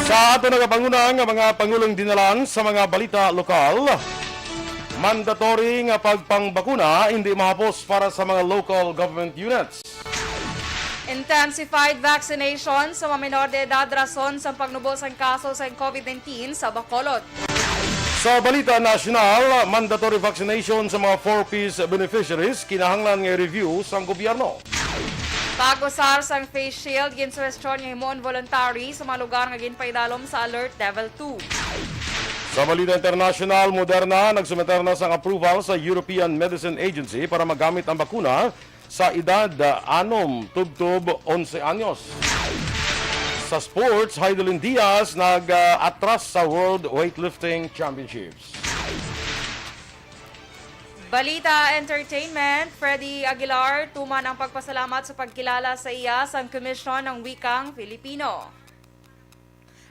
Sa ato nagapanguna nga mga pangulong dinalan sa mga balita lokal, mandatory nga pagpangbakuna hindi mahapos para sa mga local government units. Intensified vaccination sa mga menor de edad rason sa pagnubos ang kaso sa COVID-19 sa Bacolod. Sa balita nasyonal, mandatory vaccination sa mga 4Ps beneficiaries kinahanglan nga review sa gobyerno. Pag-usar sang face shield ginsuwestyon nga himon voluntary sa mga lugar nga ginpaidalom sa Alert Level 2. Sa balita international, Moderna nagsumiter na sang approval sa European Medicine Agency para magamit ang bakuna sa edad 6 tubtob 11 anyos. Sa sports, Heidelin Diaz nag-atras sa World Weightlifting Championships. Balita Entertainment, Freddy Aguilar tuman ang pagpasalamat sa pagkilala sa iya sa Komisyon ng Wikang Filipino.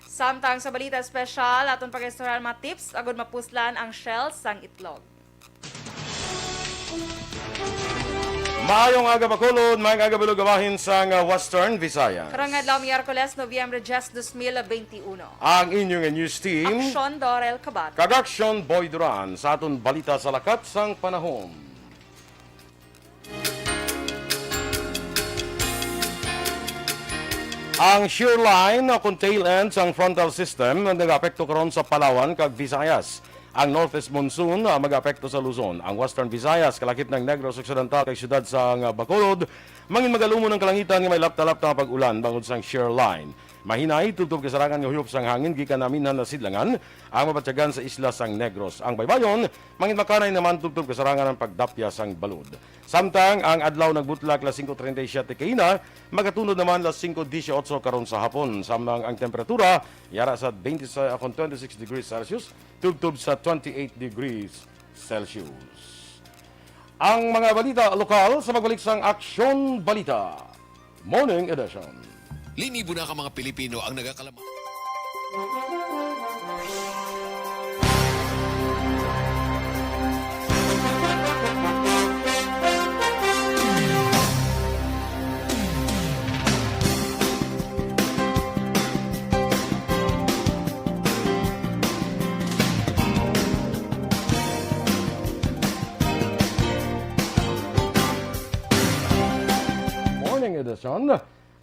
Samtang sa Balita Special, aton pag-istoral mga tips agad mapuslan ang shells sang itlog. Maayong aga Bacolod, maayong aga Bilugawahin sa Western Visayas. Karong adlaw Miyerkules, Nobyembre 10, 2021. Ang inyong news team, Aksyon, Dorel, Cabatu. Aksyon Boy Duran sa aton balita sa lakat sang panahon. Ang shear line kung tail end sang frontal system nag-apekto karon sa Palawan kag Visayas. Ang northeast monsoon mag-apekto sa Luzon. Ang western Visayas, kalakip ng Negros Occidental kay siyudad sa Bacolod, mangin magalumo ng kalangitan nga may lapta-lapta pag-ulan bangod sang shear line. Mahinay, tutob kasarangan nga huyop sang hangin, gikan namin na nasidlangan, ang mapatyagan sa isla sang Negros. Ang baybayon, mangin makanay naman tutob kasarangan ng pagdapya sang balod. Samtang ang adlaw nagbutlag la 5:37 kaina, magatunod naman la 5:18 karon sa hapon. Samtang ang temperatura yara sa 26 degrees Celsius, tubtob sa 28 degrees Celsius. Ang mga balita lokal sa magbalik sang Aksyon Balita Morning Edition. Linibo na ka mga Pilipino ang nagakalaman. Morning Edition.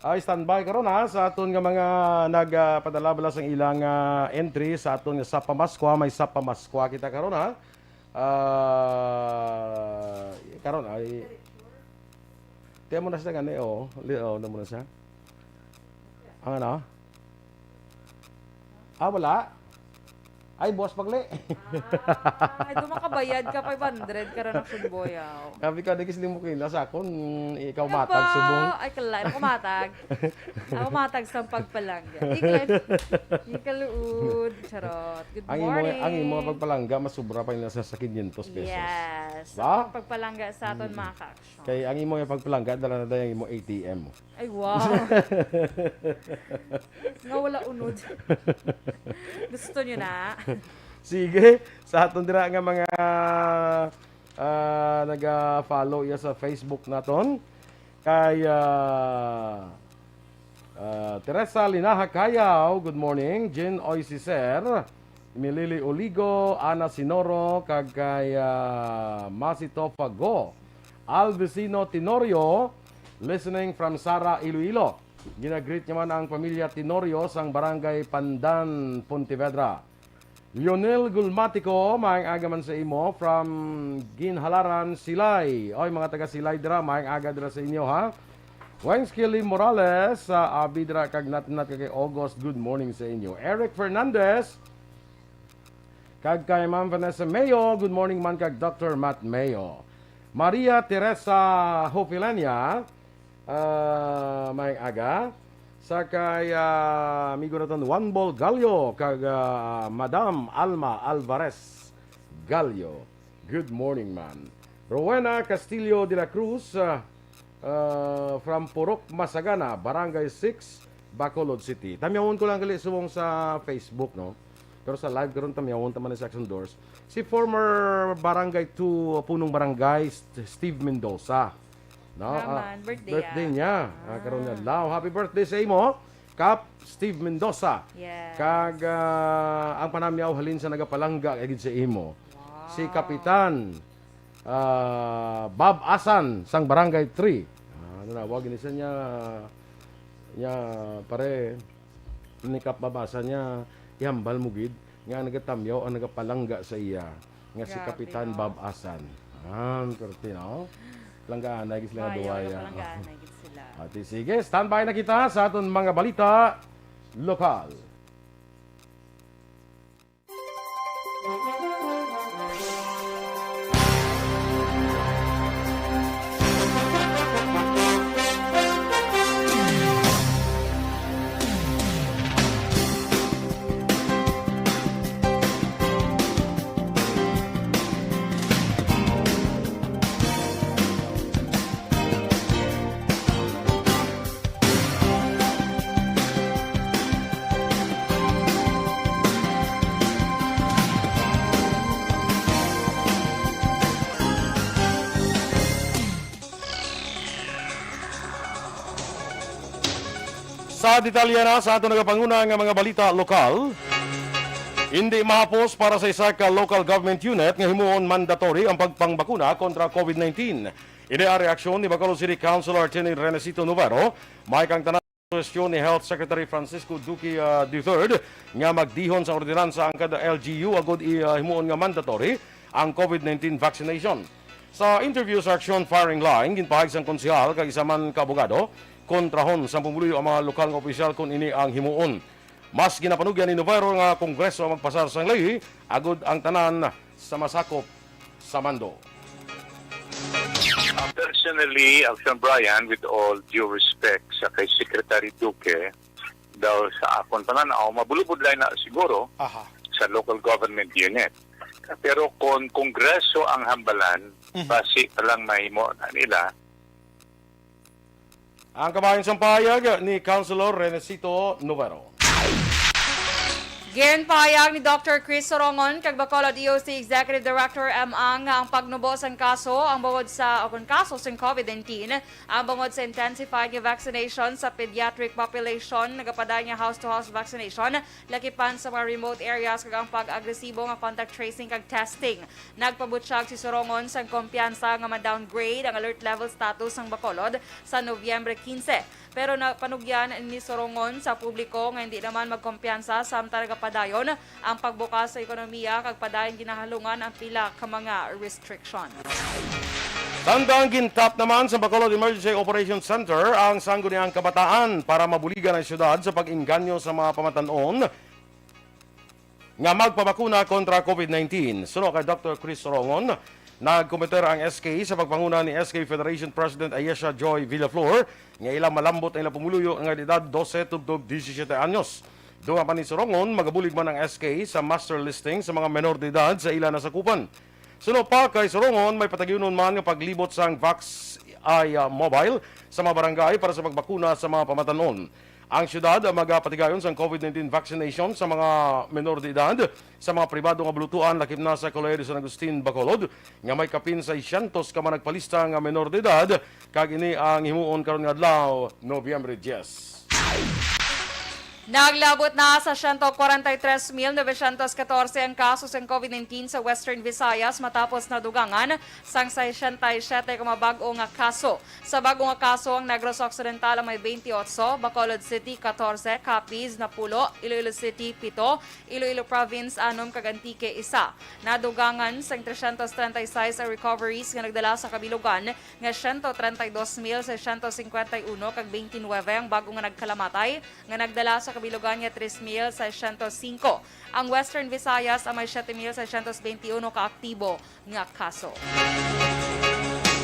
Ay standby karon ha sa aton nga mga nagpadala-bala sang ilang entry sa aton nga sa pamaskwa, may sa pamaskwa kita karon ha. Karon ay tiyan mo na siya gani na mo na siya. Ang ano? Wala. Ay, boss pagli. Ay, dumakabayad ka 500 karon ang sumboyaw. Sabi ka, di kisling mo sa akon, ikaw matag subong. Ay, kalay. Ako matag. Ako matag sa pagpalangga. Ikaluud. Charot. Good morning. Ang imo pagpalangga, masubra pa yung nasa 500 pesos. Yes. Ba? Ang pagpalangga sa aton mga ka-aksyon. Kay ang imo yung pagpalangga, dala na daw yung imo ATM. Ay, wow. Nga wala unod. Gusto nyo na? Sige, sa aton dira nga mga naga-follow iya sa Facebook naton. Kay Teresa Linaha Kayaw, good morning. Jen Oisiser, Milili Oligo, Ana Sinoro, kag kay Masito Fago, Alvecino Tenorio, listening from Sara Iloilo. Ginagreet naman ang pamilya Tenorio sang barangay Pandan, Pontevedra. Lionel Gulmatico, maayong aga man sa imo from Ginhalaran, Silay. Oy, mga taga Silay dira, maayong aga dira sa inyo ha. Wengskili Morales, sa Abidra kag natinat kay August, good morning sa inyo. Eric Fernandez, kag kay Ma'am Vanessa Mayo, good morning man kag Dr. Matt Mayo. Maria Teresa Hofilania, maayong aga. Sa kay amigo natin Juan Bol Gallo kag Madam Alma Alvarez Gallo. Good morning man. Rowena Castillo de la Cruz from Purok Masagana, Barangay 6, Bacolod City. Tamyawon ko lang gali subong sa Facebook no. Pero sa live karon tamyawon ta man sa Action Doors. Si former Barangay 2 Punong Barangay Steve Mendoza. No? Naman, birthday niya. Karon nga. Happy birthday sa imo. Cap Steve Mendoza. Yes. Kag ang panamyaw halin sa nagapalangga kay gid sa imo. Si Kapitan Bob Asan sang Barangay 3. Ano na wag ni sa niya pare ni Kap babasa niya ihambal mo gid nga nagatamyaw ang nagapalangga sa iya nga si Grabe, Kapitan no? Bob Asan. Perti no. Langgaan na gid sila Mayo, duwaya. palanggaan na gid sila. Ati sige, standby na kita sa aton mga balita lokal. Sa detalye na sa ato nagapanguna nga mga balita lokal, hindi mahapos para sa isa ka local government unit nga himuon mandatory ang pagpangbakuna kontra COVID-19. Ini ang reaksyon ni Bacolod City Councilor Atty. Renesito Novero, may kang tanan question ni Health Secretary Francisco Duque III nga magdihon sa ordinansa ang kada LGU agod himuon nga mandatory ang COVID-19 vaccination. Sa interview sa Aksyon firing line, ginpahig sang konsehal kag isa man ka abogado, kontrahon sa pumuluyo ang mga lokal nga opisyal kung ini ang himuon. Mas ginapanugyan ni Novero nga Kongreso ang magpasar sang lay agud ang tanan sa masakop sa mando. Personally, Aksyon Brian, with all due respect sa kay Secretary Duque, daw sa akong pananaw, mabulubod lang na siguro sa local government unit. Pero kung Kongreso ang hambalan, basi palang mahimo na nila. Ang kabayan sang pahayag ni Councilor Renesito Novero. Ginpahayag ni Dr. Chris Sorongon kag Bacolod DOC Executive Director Ang ang pagnubos ang kaso ang bungod sa kaso sa COVID-19 ang bungod sa intensified nga vaccination sa pediatric population nagapaday nga house-to-house vaccination lakipan sa mga remote areas kag ang pag-agresibo nga contact tracing kag testing. Nagpabutsyag si Sorongon sa kumpiyansa nga ma-downgrade ang alert level status ng Bacolod sa Nobyembre 15. Pero napanugyan ni Sorongon sa publiko nga hindi naman magkumpiyansa samtang padayon ang pagbukas sa ekonomiya kag padayon ginahalungan ang pila ka mga restriction. Tandang gintap naman sa Bacolod Emergency Operations Center ang sangguniang kabataan para mabuligan ang syudad sa pag-inganyo sa mga pamatanon nga magpabakuna kontra COVID-19. Sunod kay Dr. Chris Sorongon, nagkomentar ang SK sa pagpanguna ni SK Federation President Ayesha Joy Villaflor nga ilang malambot ang ilang pumuluyo nga edad 12 tubtog 17 anyos. Doon pa ni Sorongon, magabulig man ang SK sa master listing sa mga menor de edad sa ilang nasakupan. Sunod pa kay Sorongon, may patagyunon man nga paglibot sang Vax mobile sa mga barangay para sa pagbakuna sa mga pamatanon. Ang syudad magapatigayon sa COVID-19 vaccination sa mga menor de edad sa mga pribado nga bulutuan lakip na sa Colegio San Agustin, Bacolod nga may kapin sa 600 ka man nagpalista nga menor de edad kag ini ang himuon karon nga adlaw Nobyembre 10. Naglabot na sa 143,914 ang kaso ng COVID-19 sa Western Visayas matapos na dugangan sang 67 ka bago nga kaso. Sa bago nga kaso, ang Negros Occidental may 28, Bacolod City 14, Capiz na 10, Iloilo City 7, Iloilo Province 6 kag Antique 1. Nadugangan sang 336 ang recoveries nga nagdala sa kabilugan nga 132,651 kag 29 ang bago nga nagkalamatay nga nagdala sa kabilugan nga 3,605. Ang Western Visayas ang may 7,621 kaaktibo nga kaso.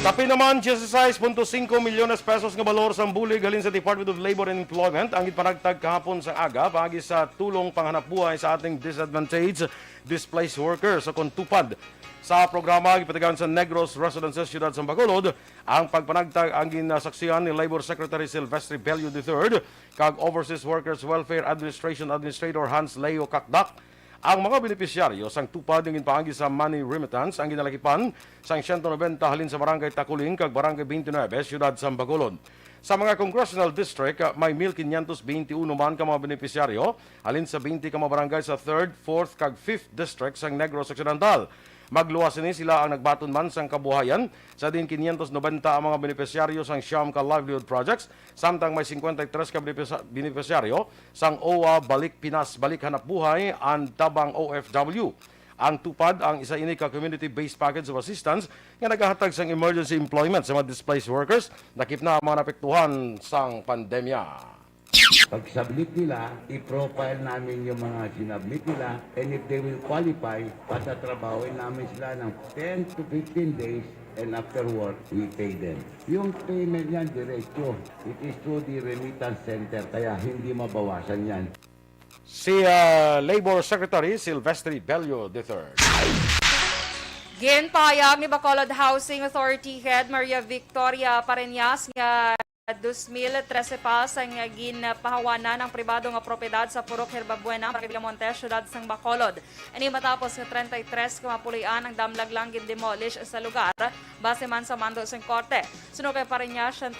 Tapi naman 16.5 milyones pesos nga balor sa bulig halin sa Department of Labor and Employment ang ipanagtag kahapon sa aga pagi sa tulong panghanapbuhay sa ating disadvantaged displaced workers sa kontupad. Sa programa gipatigayon sa Negros Residences Ciudad sa Bacolod, ang pagpanagtag ang ginasaksihan ni Labor Secretary Silvestre Bello III kag Overseas Workers Welfare Administration Administrator Hans Leo Kakdak. Ang mga benepisyaryo sang tupad ng ginpaagi sa money remittance ang ginalakipan sang 190 halin sa Barangay Takuling kag Barangay 29, Siyudad San Bacolod. Sa mga congressional district, may 1,521 man ka mga benepisyaryo halin sa 20 ka mga barangay sa 3rd, 4th kag 5th district sang Negros Occidental. Magluwas ni sila ang nagbaton man sang kabuhayan sa din 590 ang mga benepisyaryo sang Siyam ka livelihood projects samtang may 53 ka benepisyaryo sang OWA Balik Pinas Balik Hanap Buhay and Tabang OFW. Ang tupad ang isa ini ka community-based package of assistance nga nagahatag sang emergency employment sa mga displaced workers nakip na ang mga napektuhan sang pandemya. Pag submit nila, i-profile namin yung mga sinubmit nila, and if they will qualify, patatrabawin namin sila ng 10 to 15 days, and afterward, we pay them. Yung payment yan, diretso. It is through the remittance center, kaya hindi mabawasan yan. Si Labor Secretary Silvestre Bello III. Ginpahayag ni Bacolod Housing Authority Head Maria Victoria Pareñas nga 2013 pa sang ginpahawanan ng pribado nga propiedad sa Purok Herbabuena, Villamonte, Siyudad sang Bacolod. Ani matapos nga 33 kamapulian ang damlag lang gindemolish sa lugar base man sa mando sang korte. Suno kay Pareñas 140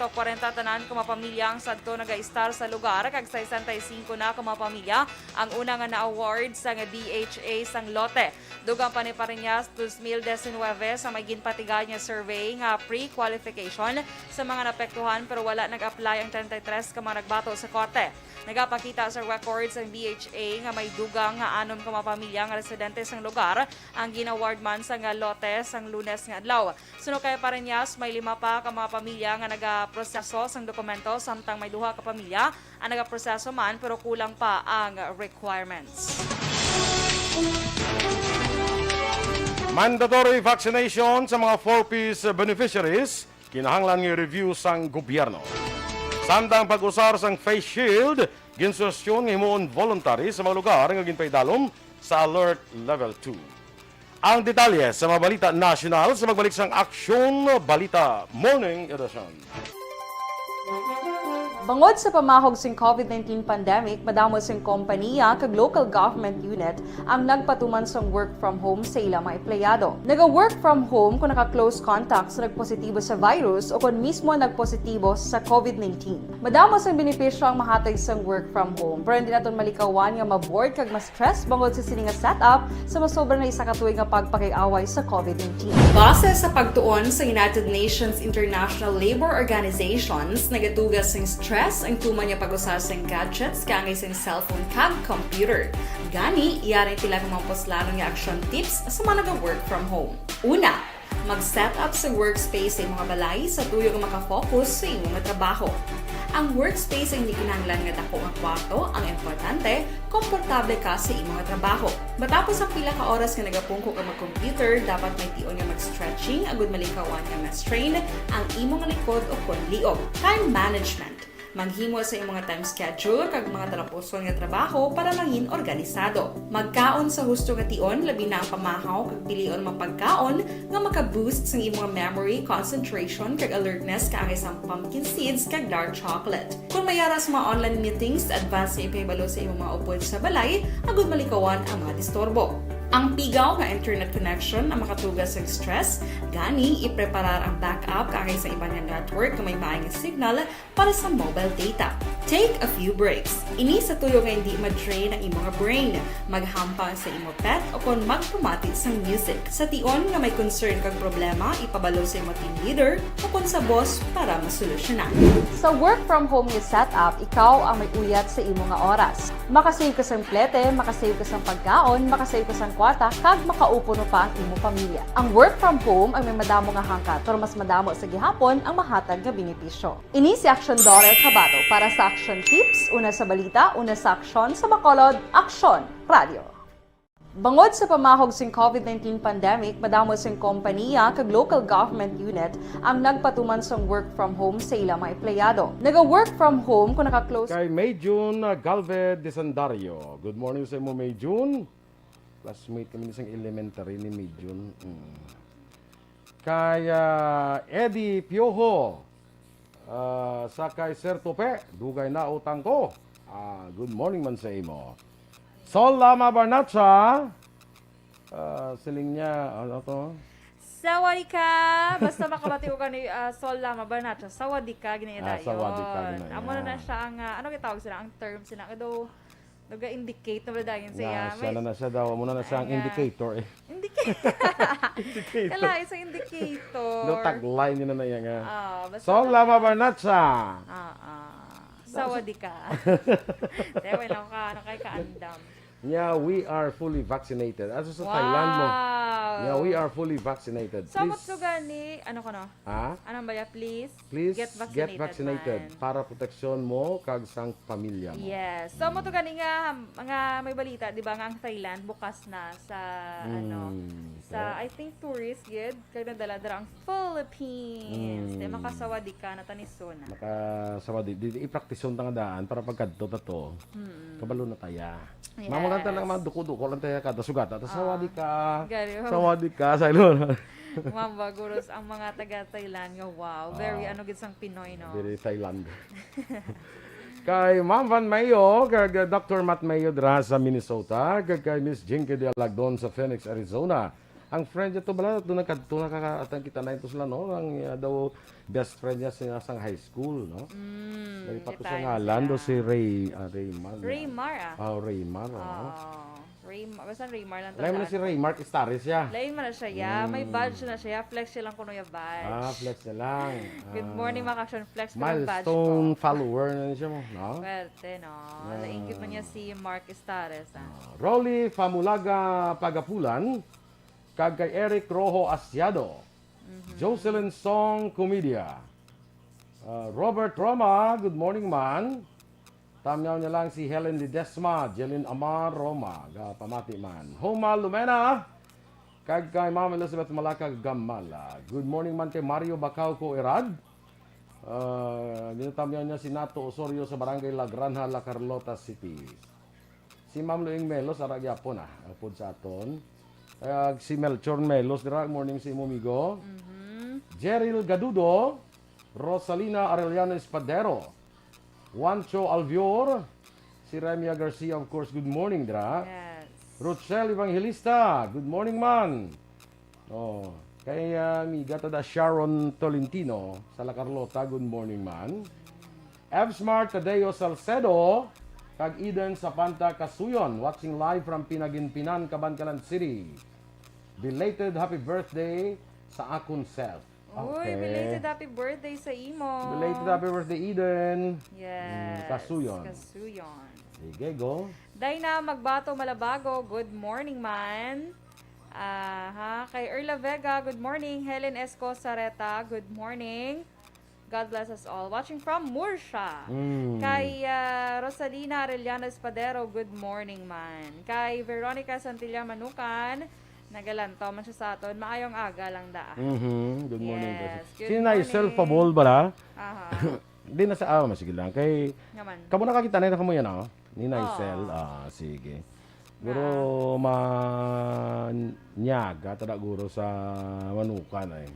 tanan kumapamilya ang sadto nagaistar sa lugar kag 65 na kumapamilya ang una nga na-award sa DHA sang lote. Dugang pa ni Pareñas 2019 sa may ginpatigan nga survey nga pre-qualification sa mga napektuhan pero wala nag-apply ang 33 ka mga nagbato sa korte. Nagapakita sa records ang DHA nga may dugang nga 6 ka mga pamilya nga residente sang lugar ang ginaward man sa nga lote sang Lunes nga adlaw. Suno kay Pareñas may 5 pa ka mga pamilya nga nagaproseso sang dokumento samtang may 2 ka pamilya ang nagaproseso man pero kulang pa ang requirements. Mandatory vaccination sa mga 4-piece beneficiaries kinahanglan nga review sang gobyerno. Samtang pag-usar sang face shield, ginsusyon nga himuon voluntary sa mga lugar nga ginpaidalom sa Alert Level 2. Ang detalye sa mga balita national sa magbalik sang Aksyon Balita Morning Edition. Bangod sa pamahog sing COVID-19 pandemic, madamo sing kompanya kag local government unit ang nagpatuman sang work from home sa ilang mga empleyado. Naga-work from home kung naka-close contact sa nagpositibo sa virus o kung mismo nagpositibo sa COVID-19. Madamo sang benepisyo ang mahatag sang work from home, pero hindi naton malikawan nga ma-board kag ma-stress bangod sa sini nga setup sa masobra na isa ka tuig nga pagpakiaway sa COVID-19. Base sa pagtuon sa United Nations International Labour Organizations, nagatugas sing stress ang tuman niya pag-usar sa gadgets kangay sa cellphone kag computer. Gani, iyarin tila ng mga poslanong nga action tips sa mga nag-work from home. Una, mag-set up sa workspace sa mga balay sa tuyo nga makafocus sa inyong trabaho. Ang workspace ay hindi kinahanglan nga dako ang kwarto, ang importante, komportable ka sa imong trabaho. Matapos ang pila ka oras nga nagapungko ka mag-computer, dapat may tion nga mag-stretching agud malikawan nga ma-strain ang imong likod o konliog. Time management. Manghimo sa imong time schedule kag mga talapuson nga trabaho para mangin organisado. Magkaon sa husto nga tion labi na ang pamahaw kag pilion mapagkaon nga maka-boost sa imong memory, concentration kag alertness kaangay sa pumpkin seeds kag dark chocolate. Kung mayaras mga online meetings, advance sa ipahibalo sa imong mga upod sa balay, agud malikawan ang mga disturbo. Ang pigaw nga internet connection ang makatugas sa stress, gani ipreparar ang backup kaangay sa ibang network nga may maayong signal para sa mobile data. Take a few breaks. Ini sa tuyo nga hindi ma-drain ang imong brain, maghampang sa imong pet o kon magpumati sa music. Sa tion nga may concern kag problema, ipabalo sa imong team leader o kon sa boss para masolusyonan. Sa work from home nga setup, ikaw ang may uyat sa imong nga oras. Makasave ka sang plete, makasave ka sang pagkaon, makasave ka sang kwarta, kag makaupo no pa ang imong pamilya. Ang work from home ay may madamo nga hangkat, pero mas madamo sa gihapon ang mahatag nga benepisyo. Ini si Aksyon Dorel Cabatu para sa Action Tips, una sa balita, una sa aksyon sa Bacolod, Aksyon Radio. Bangod sa pamahog sing COVID-19 pandemic, madamo sing kompanya kag local government unit ang nagpatuman sang work from home sa ilang mga empleyado. Naga-work from home kung naka-close Kay May June Galvez de Sandario. Good morning sa imo, May June. Classmate kami isang elementary ni May June. Kay Eddie Piojo. Sa kay Sir Tope, dugay na utang ko. Good morning man sa imo. Sol Lama Barnacha. Siling niya, ano to? Sawadika! Basta makabati ko ni Sol Lama Barnacha. Sawadika, ginaya yun. Sawadika, ginaya. Amo na siya ang, ano kitawag sila, ang term sila. Ito, nag-indicate na ba dahil siya? Siya na siya daw. Muna na siya ang indicator eh. Indicator. Kala, isang indicator. No, tagline yun na yan nga. Basta Sol Lama Barnacha. Sawadika. Dewa lang ka, ano kay kaandam. Yeah, we are fully vaccinated. Aso sa Thailand mo. Yeah, we are fully vaccinated. Samot so gani, ano ka no? Ha? Anong baya, please? Please get vaccinated man. para proteksyon mo kag sang pamilya mo. Yes. So mo to gani nga mga may balita, di ba nga ang Thailand bukas na sa sa I think tourist gid kay nadala dira ang Philippines. Di makasawadi ka na tanisona. Makasawadi di i-praktison ta nga daan para pagkadto ta to. Kabalo na taya. Yes. Mamulanta lang mga duko-duko lang tayo kada sugata. Sawadi ka. Gari. Sawadi ka sa ilon. Mamba guros ang mga taga Thailand nga wow, very ano gid sang Pinoy no. Very Thailand. Kay Ma'am Van Mayo, kay Dr. Matt Mayo dra sa Minnesota, kay Miss Jinky de Alagdon sa Phoenix, Arizona. Ang friend niya to bala, doon nakakatang kita na ito sila, no? Ang daw best friend niya sa high school, no? May pato sa ngalan do si Raymar. Raymar Raymar, Raymar, basta Raymar lang Lain mo na si Raymar Istares siya. Lain mo na siya, may badge na siya, flex siya lang kuno yung badge. Flex na lang. Good morning, mga Aksyon, flex ko yung badge Milestone ko. follower na siya mo, no? Pwede, no? Naingit mo niya si Mark Estares, Rolly Famulaga Pagapulan, kag kay Eric Rojo Asiado, Jocelyn Song Comedia, Robert Roma, good morning man. Tamyaw niya lang si Helen Ledesma, Jelyn Amar Roma, pamati man. Homa Lumena, kag kay Ma'am Elizabeth Malacag Gamala. Good morning man kay Mario Bacau ko Irad. Ginatamyaw niya si Nato Osorio sa Barangay La Granja, La Carlota City. Si Ma'am Luing Melos, aragyapon apod sa aton. Si Melchor Melos, good morning si Mumigo. Jeril Gadudo, Rosalina Arellano Espadero, Juancho Alvior, si Remia Garcia, of course, good morning, dra. Yes. Rochelle Evangelista, good morning, man. Kay amiga tada Sharon Tolentino, sa La Carlota, good morning, man. Evsmart Tadeo Salcedo, kag Eden Sapanta Kasuyon, watching live from Pinaginpinan, Cabancalan City. Belated happy birthday sa akon self. Uy, belated happy birthday sa imo. Belated happy birthday, Eden. Yes. Kasuyon. Sige, go. Dayna Magbato Malabago, good morning man. Kay Erla Vega, good morning. Helen Esco Sareta, good morning. God bless us all. Watching from Murcia. Kay Rosalina Arellano Espadero, good morning man. Kay Veronica Santilla Manukan, nagalantaw man siya sa aton. Maayong aga lang da. Good morning. Yes, good Si morning. Naisel Pabol ba? Aha. Hindi na sa sige lang. Kay, Ngaman. kamo nakakita na kamo yan, ni Naisel. Sige. Guro manyaga, tada guro sa manukan ay.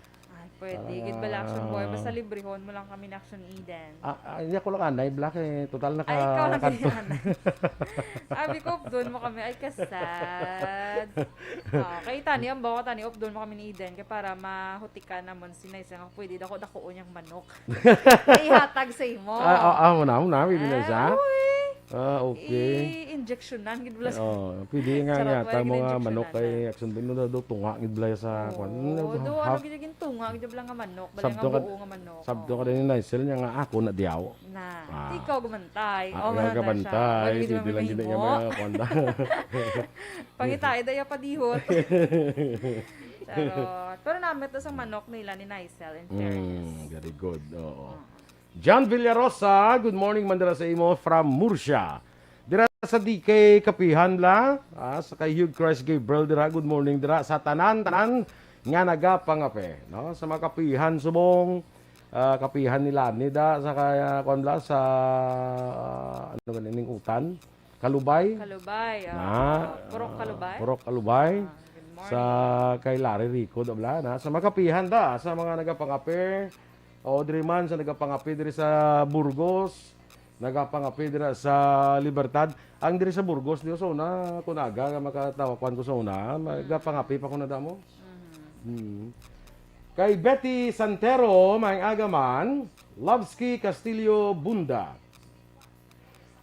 Pwede, gid bala Aksyon Boy. Basta librehon mo lang kami na Aksyon Eden. Hindi ako lang anay, black total Ay, ikaw lang kanto. ganyan. Sabi ko, doon mo kami. Ay, kasad. Kay Tani, ang bawa Tani, doon mo kami ni Eden. Kaya para mahutikan naman si Nice. Pwede dako unyang manok. Ihatag sa imo. Muna, pwede na siya. Okay. I-injectionan, gid bala. Pwede nga Charot, yata wala mga gid manok injection kay Aksyon din do tunga gid bala sa kwan. Do ano gid gin tunga, gid bala nga manok, bala nga buo nga manok. Sabdo ka din ni Naisel niya nga ako na diaw. Na, ikaw gumantay. Nga kabantay, hindi lang gid niya mga kwanda. Pangitay daya padihot. Pero namit to sa manok nila ni Naisel in fairness. Very good. Oo. John Villarosa, good morning mandala sa imo from Murcia. Dira sa DK Kapihan la, sa kay Hugh Christ Gabriel dira, good morning dira sa tanan nga nagapangape, no? Sa mga kapihan subong kapihan nila nida sa kaya konla sa ano ganing utan, Kalubay. Purok Kalubay. Purok Kalubay. Sa kay Larry Rico dabla na sa mga kapihan sa mga nagapangape. O diri man sa nagapangapi diri sa Burgos, nagapangapi dira sa Libertad. Ang diri sa Burgos diyo sa una kunaga nga makatawakan ko sa una, magapangapi pa ko na damo. Kay Betty Santero, may agaman, Lovsky Castillo Bunda.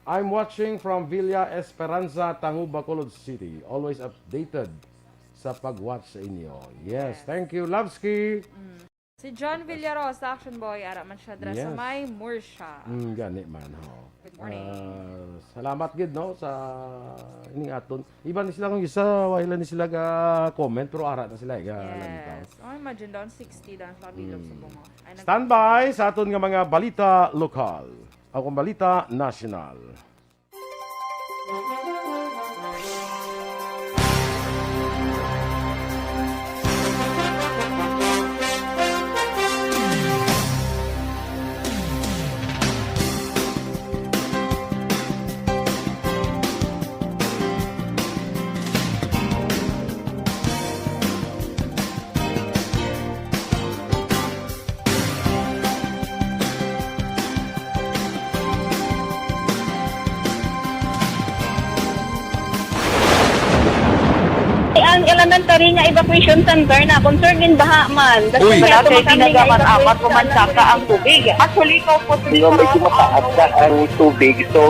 I'm watching from Villa Esperanza, Tangu, Bacolod City. Always updated sa pag-watch sa inyo. Yes, thank you, Lovsky. Si John Villaros, Action Boy, ara man siya dra sa Yes. may Mursha. Gani man, ho. Good morning. Salamat gid no sa ining aton. Iba ni sila kung isa, wala ni sila ga comment pero ara na sila ga Yes. Oh, imagine down 60 down sa bilog sa bungo. Ay, Standby sa aton nga mga balita lokal. Akong balita national. Ang elementary nga evacuation center na concern din baha man. Uy, kaya kaya ginagaman apat pumansaka ang tubig. Actually, ikaw po Medyo mataas na ang tubig. So,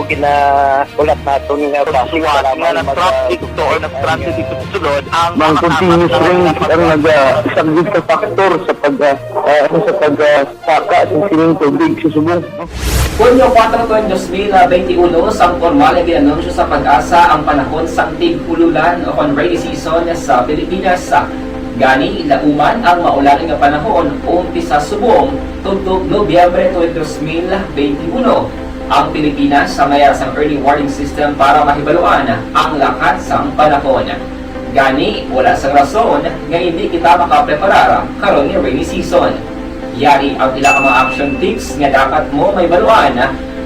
ulat nato nga basiwat nga nag-traffic to or nag-transit dito sa sulod. Ang continuous rain ang nag-subject sa factor sa pag-saka sa sining tubig sa subong. Hunyo 4 2021, sang formal na ginanunsyo sa pag-asa ang panahon sa tig-ululan o rainy season sa Pilipinas. Gani, lauman ang maulan nga panahon umpisa subong tugtog Nobyembre 2021. Ang Pilipinas sa mayas ang early warning system para mahibaluan ang lakat sa panahon. Gani, wala sa rason nga hindi kita makapreparar karon ni rainy season. Yari ang ilang mga action tips nga dapat mo may baluan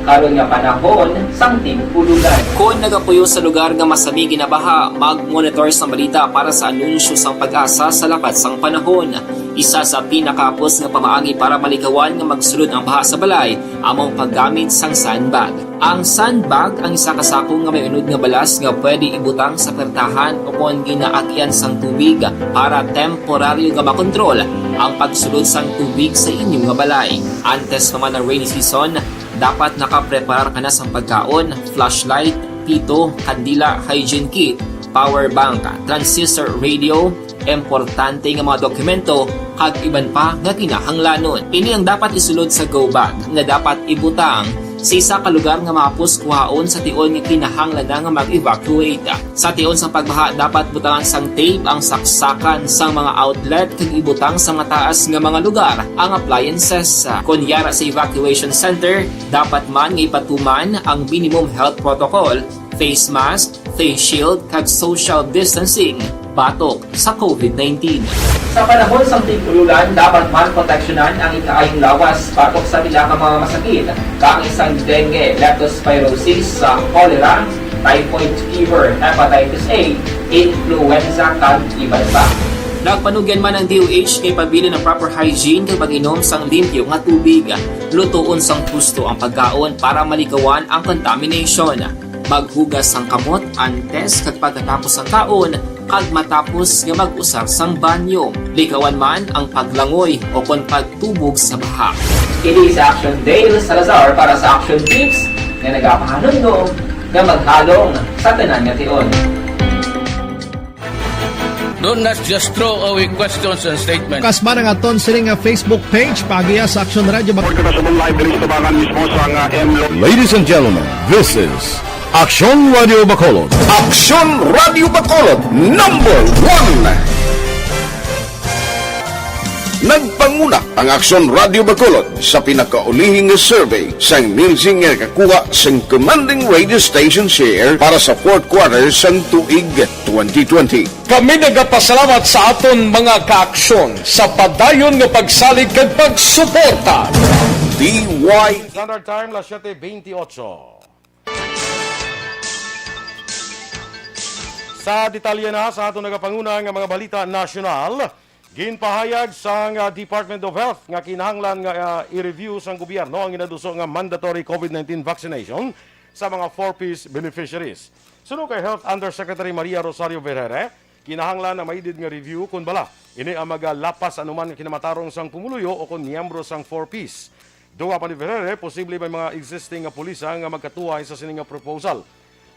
karon nga panahon sang tig-ululan. Kung nagapuyo sa lugar nga masami ginabaha, mag-monitor sa balita para sa anunsyo sang pag-asa sa lakat sang panahon. Isa sa pinakapos nga pamaagi para malikawan nga magsulod ang baha sa balay, among paggamit sang sandbag. Ang sandbag ang isa ka sako nga may unod nga balas nga pwede ibutang sa pertahan o kung ginaagyan sang tubig para temporaryo nga makontrol ang pagsulod sang tubig sa inyong nga balay. Antes naman ng rainy season, dapat nakapreparar ka na sa pagkaon, flashlight, pito, kandila, hygiene kit, power bank, transistor radio, importante nga mga dokumento, kag iban pa nga kinahanglanon. Ini ang dapat isulod sa go bag nga dapat ibutang sa isa ka lugar nga mapus kuhaon sa tion nga kinahanglan nga mag-evacuate. Sa tion sa pagbaha dapat butangan sang tape ang saksakan sang mga outlet kag ibutang sa mataas nga mga lugar ang appliances. Kunyara sa evacuation center, dapat man nga ipatuman ang minimum health protocol, face mask, face shield kag social distancing batok sa COVID-19. Sa panahon sa tig-ululan, dapat man proteksyonan ang ikaayong lawas batok sa pila ka mga masakit, kang isang dengue, leptospirosis, cholera, typhoid fever, hepatitis A, influenza, kag iban pa. Nagpanugyan man ang DOH kay pabili ng proper hygiene kay pag-inom sang limpyo nga tubig. Lutuon sang gusto ang pagkaon para malikawan ang contamination. Maghugas sang kamot antes kag pagkatapos ang kaon kag matapos nga mag-usar sang banyo. Likawan man ang paglangoy o kon pagtubog sa baha. Kini sa Action Dale Salazar para sa Action Tips nga nagapahanundong nga maghalong sa tanan nga tion. Do not just throw away questions and statements. Kasma ng aton siling nga Facebook page pagiya sa Aksyon Radio. Ladies and gentlemen, this is Aksyon Radio Bacolod. Aksyon Radio Bacolod, number 1. Nagpanguna ang Aksyon Radio Bacolod sa pinakaulihing survey sa nilsing nga kakuha sa commanding radio station share para sa fourth quarter sa tuig 2020. Kami nagapasalamat sa aton mga kaaksyon sa padayon nga pagsalig kag pagsuporta. DY Standard Time, las 7:28. Sa detalye na sa aton nagapanguna nga mga balita nasyonal, Ginpahayag sang Department of Health nga kinahanglan nga i-review sang gobyerno ang inaduso nga mandatory COVID-19 vaccination sa mga 4Ps beneficiaries. Sunod kay Health Undersecretary Maria Rosario Vergere, kinahanglan na maidid nga review kung bala ini ang maglapas anuman nga kinamatarong sang pumuluyo o kung miyembro sang 4Ps. Dunga pa ni Vergere, posible may mga existing nga pulisa nga magkatuway sa sining nga proposal.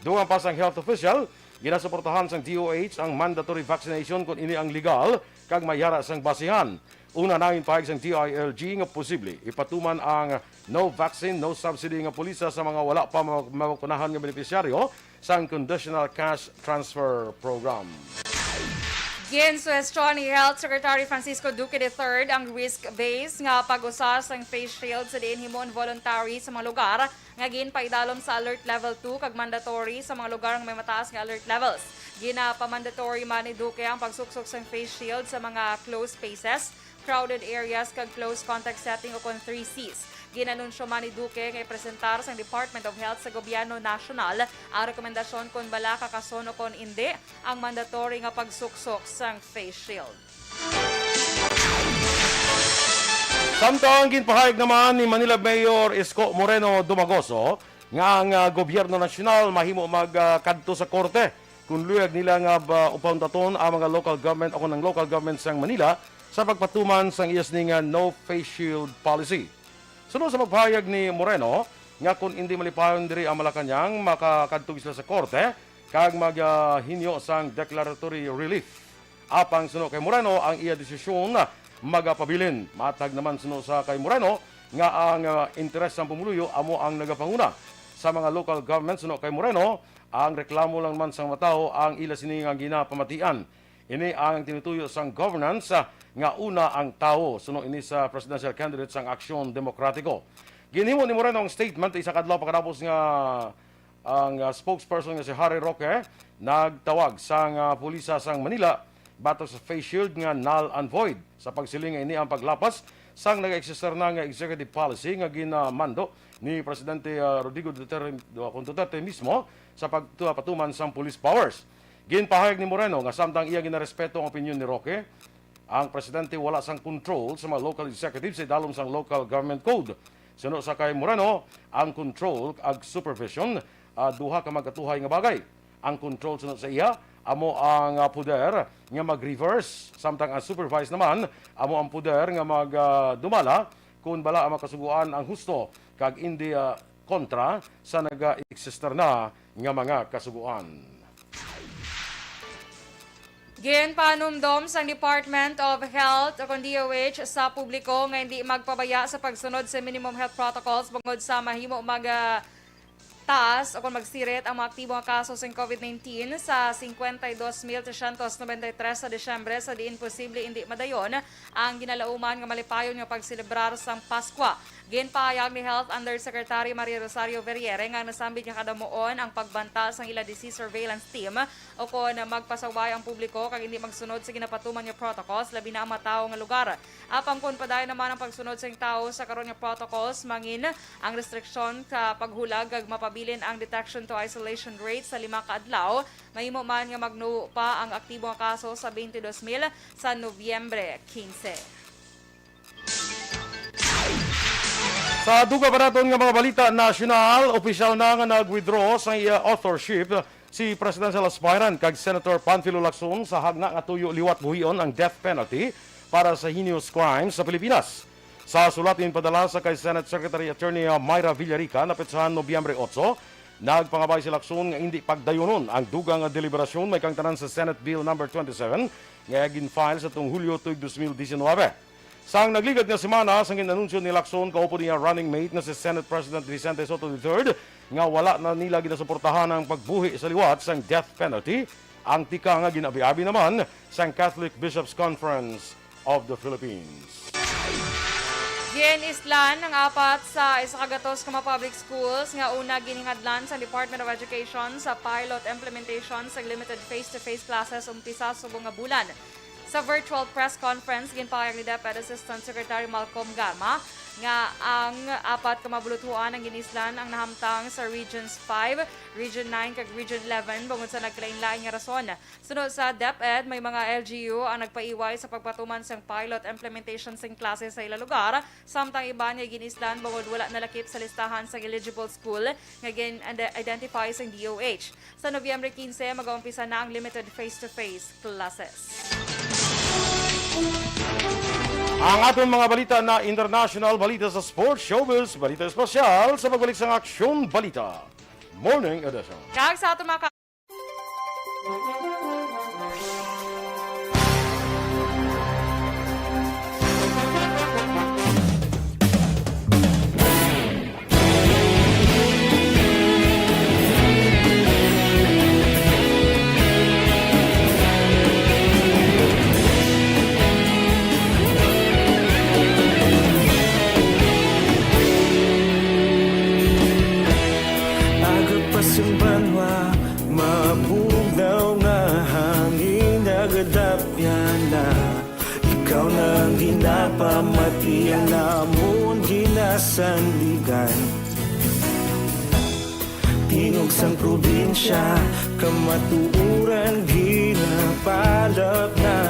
Dunga pa sang health official, ginasuportahan sang DOH ang mandatory vaccination kung ini ang legal kag mayara sang basihan. Una nangin pahig sang DILG nga posible ipatuman ang no vaccine, no subsidy nga pulisa sa mga wala pa makukunahan nga benepisyaryo sang Conditional Cash Transfer Program. Ginsuwestyon ni Health Secretary Francisco Duque III ang risk-based nga pag-usas ng face shield sa diin himon voluntary sa mga lugar nga ginpaidalom sa alert level 2 kag mandatory sa mga lugar nga may mataas nga alert levels. Ginapa-mandatory man ni Duque ang pagsuksok sa face shield sa mga closed spaces, crowded areas kag close contact setting o kon 3Cs. Ginanunsyo man ni Duque nga ipresentar sa Department of Health sa Gobyerno National ang rekomendasyon kung bala kakason o kung hindi ang mandatory nga pagsuksok sang face shield. Samtang ginpahayag naman ni Manila Mayor Isko Moreno Dumagoso nga ang Gobyerno Nasyonal mahimo magkadto sa korte kung luyag nila nga upauntaton ang mga local government o kung ang local government sang Manila sa pagpatuman sang iyas ni nga no face shield policy. Sunod sa magpahayag ni Moreno, nga kung hindi malipayon diri ang Malacanang, makakadtog sila sa korte, kag maghinyo sang declaratory relief. Apang sunod kay Moreno, ang iya desisyon magapabilin. Matag naman sunod sa kay Moreno, nga ang interes ng pumuluyo, amo ang nagapanguna. Sa mga local government, sunod kay Moreno, ang reklamo lang man sang matao, ang ila sining ang ginapamatian. Ini ang tinutuyo sang governance, nga una ang tao suno ini sa presidential candidate sang Aksyon Demokratiko. Ginhimo ni Moreno ang statement isa kadlaw pagkatapos nga ang spokesperson nga si Harry Roque nagtawag sang pulisa sang Manila batok sa face shield nga null and void sa pagsiling ini ang paglapas sang nag-eksister na nga executive policy nga ginamando ni Presidente Rodrigo Duterte mismo sa pagpatuman sang police powers. Ginpahayag ni Moreno nga samtang iya ginarespeto ang opinion ni Roque, ang presidente wala sang control sa mga local executives sa dalom sang local government code. Sunod sa kay Moreno, ang control ag supervision duha ka magkatuhay nga bagay. Ang control sunod sa iya amo ang puder nga mag-reverse, samtang ang supervise naman amo ang puder nga magdumala kung bala ang makasuguan ang husto kag hindi kontra sa naga-eksister na nga mga kasuguan. Ginpanumdom sang Department of Health o DOH sa publiko nga hindi magpabaya sa pagsunod sa minimum health protocols bungod sa mahimo taas o kung magsirit ang mga aktibong kaso sa COVID-19 sa 52,393 sa Desyembre sa diin posible hindi madayon ang ginalauman nga malipayon nga pagselebrar sang Paskwa. Ginpahayag ni Health Undersecretary Maria Rosario Vergere nga nasambit nga kadamuon ang pagbanta sang ila disease surveillance team o kung magpasaway ang publiko kag hindi magsunod sa ginapatuman nga protocols labi na ang matawo nga lugar. Apang kung padayon naman ang pagsunod sa tao sa karon nga protocols mangin ang restriksyon sa paghulag kag mapabilin ang detection to isolation rate sa 5 ka adlaw. Mahimo man nga magnuo pa ang aktibo nga kaso sa 22,000 sa Nobyembre 15. Sa duga pa naton nga mga balita nasyonal, opisyal na nga nag-withdraw sa iya authorship si presidential aspirant kag Senator Panfilo Lacson sa hagna nga tuyo liwat buhion ang death penalty para sa heinous crimes sa Pilipinas. Sa sulatin padala sa kay Senate Secretary Attorney Myra Villarica na petsahan Nobyembre 8, nagpangabay si Lacson nga hindi pagdayunon ang dugang nga deliberasyon may kang tanan sa Senate Bill number 27 nga gin-file sa tung Hulyo 2019. Sang nagligad nga semana, sang ginanunsyo ni Lacson kaupo niya running mate na si Senate President Vicente Soto III nga wala na nila ginasuportahan ang pagbuhi sa liwat sang death penalty. Ang tika nga ginabi-abi naman sang Catholic Bishops Conference of the Philippines. Ginislan ng apat sa isakagatos ka mga public schools nga una ginihadlan sa Department of Education sa pilot implementation sa limited face-to-face classes umpisa subong nga bulan. Sa virtual press conference, ginpahayag ni DepEd Assistant Secretary Malcolm Gama nga ang 4 ka mabulutuan ang ginislan ang nahamtang sa Regions 5, Region 9 kag Region 11 bungod sa nagkalain-lain nga rason. Sunod sa DepEd, may mga LGU ang nagpaiway sa pagpatuman sang pilot implementation sing klase sa ila lugar, samtang iba niya ginislan bungod wala nalakip sa listahan sa eligible school nga identify sa DOH. Sa Nobyembre 15, mag-uumpisa na ang limited face-to-face classes. Ang atong mga balita na international balita sa sports, showbiz, balita espesyal sa pagbalik sa Aksyon Balita Morning Edition. Kag sa atong mga Sumbanwa, mabugaw na hangin nagadapyan na ikaw nang ginapamatian namon ginasandigan Tinog sang probinsya kamatuuran ginapalap na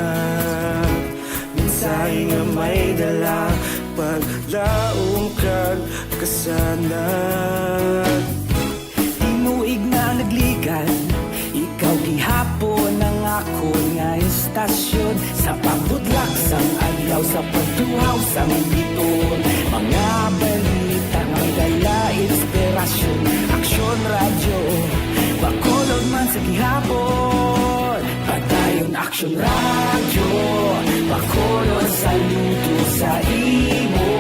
minsay nga may dala paglaong kag kasanat Inuig na nagligan, ikaw gihapon ang ako nga estasyon Sa pagdudlak sang ayaw, sa pagtuhaw sang biton Mga balita ng dala inspirasyon Aksyon radyo, bakolod man sa gihapon Padayon Aksyon radyo, bakolod saludo sa imo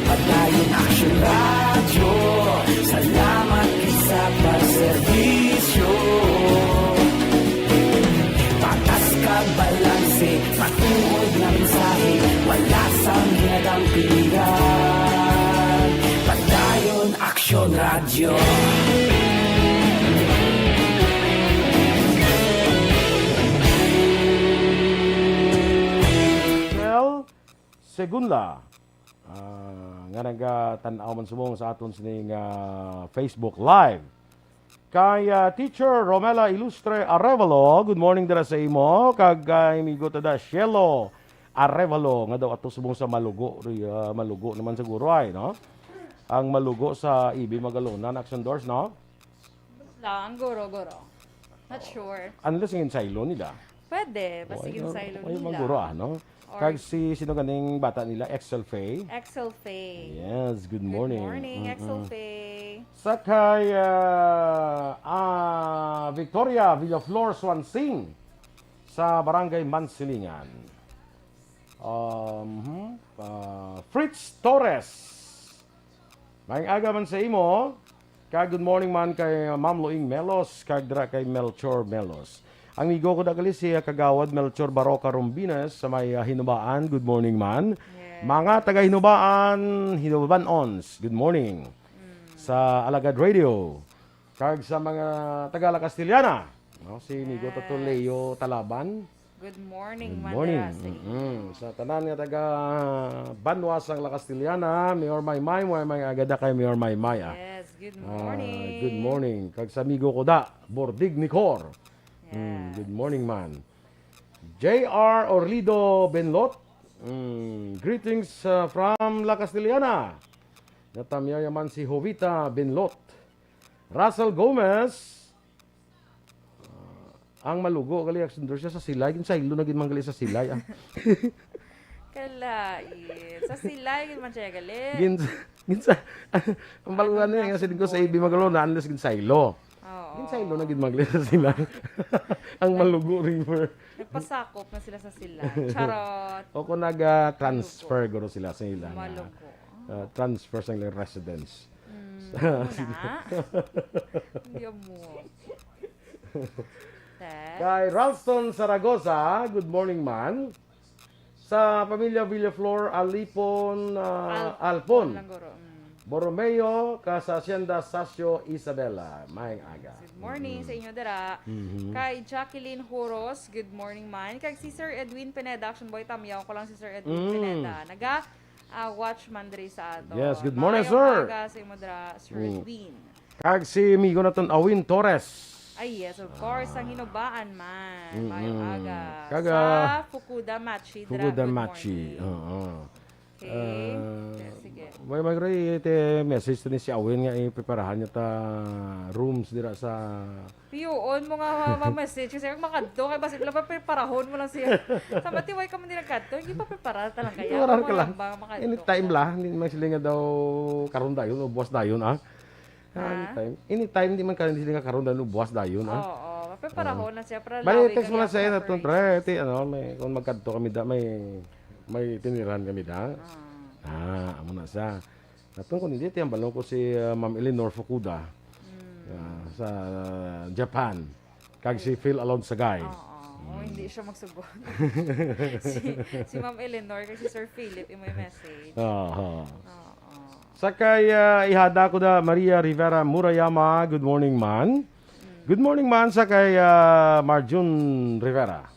Padayon Aksyon radyo Salamat sa pagservisyo Patas kag balanse Patuod na mensahe Wala sang ginadampigan Padayon Aksyon Radyo Well, segunda nga nagatanaw man subong sa aton sining Facebook Live. Kay Teacher Romela Ilustre Arevalo, good morning dira sa imo. Kag amigo tada Shelo Arevalo, nga daw ato subong sa Malugo. Malugo naman siguro ay, no? Ang Malugo sa Ibi Magalunan, Action Doors, no? lang, guro. Not sure. Unless yung silo nila. Pwede, basta yung silo ay, nila. maguro, ano? Kag sino ganing bata nila? Excel Faye. Excel Faye. Yes, good morning. Good morning, Excel Faye. Sakay Victoria Villaflor Swansing sa Barangay Mansilingan. Fritz Torres. Maing aga man sa imo. Kag good morning man kay Ma'am Loing Melos, kag dra kay Melchor Melos. Ang migo ko dagali si Kagawad Melchor Baroka Rombinas sa may Hinubaan. Good morning man. Yes. Mga taga Hinubaan, Hinuban-ons. Good morning. Sa Alagad Radio. Kag sa mga taga La Castillana. No, si migo Tato Leo Talaban. Good morning, good morning. Sa tanan nga taga Banwas ang La Castillana, Mayor Maymay, may agada kay Mayor Maymay. Yes, good morning. Good morning. Kag sa amigo ko da, Bordig Nicor. Good morning, man. J.R. Orlido Benlot. Greetings from La Castillana. Natamyaya man si Jovita Benlot. Russell Gomez. Ang malugo gali action siya sa silay. Yung saylo na ginmanggali sa silay. Kalait. Sa silay man siya gali. Ginsa. Ang balugan niya kasi din ko sa ibi magalo na unless ginsaylo. Ginsaylo na ginmanggali sa silay. Ang Malugo River. Nagpasakop na sila sa silay. Charot. O kung nag-transfer guro sila sa ilang. Malugo. Transfer sa ilang residence. Hindi mo. Kay Ralston Zaragoza, good morning man. Sa pamilya Villaflor, Alipon, Alpon. Borromeo, sa Hacienda Sasio Isabela. Mayang aga. Good morning sa inyo, Dara. Kay Jacqueline Huros, good morning man. Kay si Sir Edwin Pineda, Action Boy Tamyaw ko lang si Sir Edwin Pineda. watchman diri sa ato. Yes, good morning, Maayong sir. aga sa imo dra, Sir Edwin. Kag si Migo naton Awin Torres. Ay, yes, of course, ang hinubaan man. Maayong aga. Kaga, sa Fukuda Machi. Fukuda Machi. Okay. Sige. May magray ite message ni si Awin nga ipreparahan niya ta rooms dira sa Piyoon mo nga message kasi kung makadto kay basig lang preparahon mo lang siya. Sa matiway ka man din nagkadto, hindi pa prepara ta lang kaya. Preparar ka lang. Anytime la, hindi man sila nga daw karon dayon o buwas dayon Anytime di man ka hindi sila karon dayon o buwas dayon Oo, preparahon na siya para bali text mo na siya naton pre, may kung magkadto kami da may tiniran kami da. Amo na siya. Natong kung hindi tiyang balong ko si Ma'am Eleanor Fukuda sa Japan. Kag si Phil Alon Sagay. Hindi siya magsugot. si Ma'am Eleanor kag si Sir Philip imo message. Sakay ihada ko da Maria Rivera Murayama. Good morning man. Good morning man sakay Marjun Rivera.